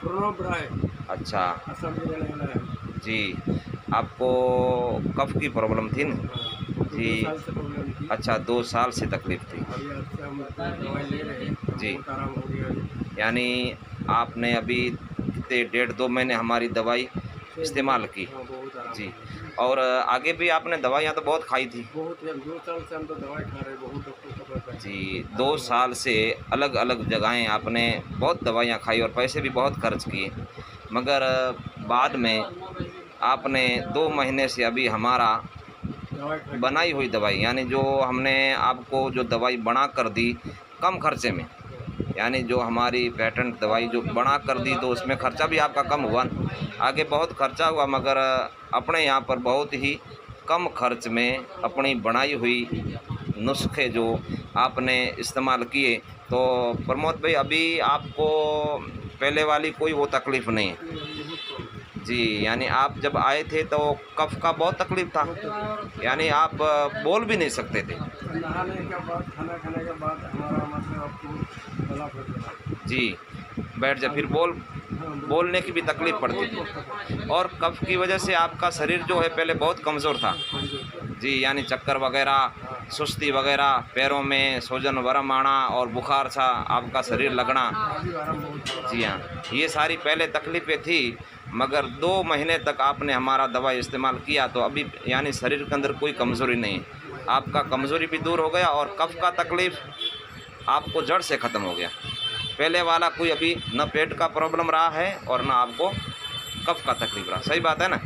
प्रणब राय अच्छा असम के रहने वाला है। जी। आपको कफ की प्रॉब्लम थी न? हाँ, जी। 2 साल से प्रॉब्लम थी। अच्छा 2 साल से तकलीफ़ थी। अभी आज से हम दवाई ले रहे हैं, तो जी। बहुत आराम हो गया है। यानी आपने अभी कितने डेढ़ 2 महीने हमारी दवाई से इस्तेमाल बहुत की। हाँ, बहुत आराम जी। हो गया। और आगे भी आपने दवाइयाँ तो बहुत खाई थी? बहुत ही हम 2 साल से हम तो दवाई खा रहे हैं, बहुत डॉक्टर का पैसा है, जी, 2 आराम नहीं साल से अलग-अलग जगहें आपने बहुत दवाइयाँ खाई और पैसे भी बहुत खर्च किए। मगर बाद में आपने 2 महीने से अभी हमारा दवाई खा के बनाई हुई दवाई यानी जो हमने आपको जो दवाई बना कर दी कम खर्चे में, यानी जो हमारी पेटेंट दवाई जो बना कर दी तो उसमें खर्चा भी आपका कम हुआ। आगे बहुत खर्चा हुआ मगर अपने यहाँ पर बहुत ही कम खर्च में अपनी बनाई हुई नुस्खे जो आपने इस्तेमाल किए, तो प्रमोद भाई अभी आपको पहले वाली कोई वो तकलीफ़ नहीं है। बहुत कम है। जी, यानी आप जब आए थे तो कफ़ का बहुत तकलीफ़ था, बहुत तकलीफ। यानी आप बोल भी नहीं सकते थे। नहाने के बाद, खाना खाने के बाद हमारा मतलब आपको गला फट गया। जी, बैठ जा फिर हाँ, बोलने की भी तकलीफ़ पड़ती बहुत थी बहुत तकलीफ। और कफ़ की वजह से आपका शरीर जो है पहले बहुत कमज़ोर था। कमज़ोर था। जी, यानी चक्कर वग़ैरह, हाँ, सुस्ती वग़ैरह, पैरों में सूजन वरम आना और बुखार सा आपका शरीर लगना। अभी आराम बहुत हो रहा जी हाँ, है। ये सारी पहले तकलीफ़ें थी मगर 2 महीने तक आपने हमारा दवाई इस्तेमाल किया तो अभी यानी शरीर के अंदर कोई कमज़ोरी नहीं है। आपका कमज़ोरी भी दूर हो गया और कफ़ का तकलीफ़ आपको जड़ से ख़त्म हो गया। पहले वाला कोई अभी न पेट का प्रॉब्लम रहा है और ना आपको कफ़ का तकलीफ़ रहा। सही बात है ना?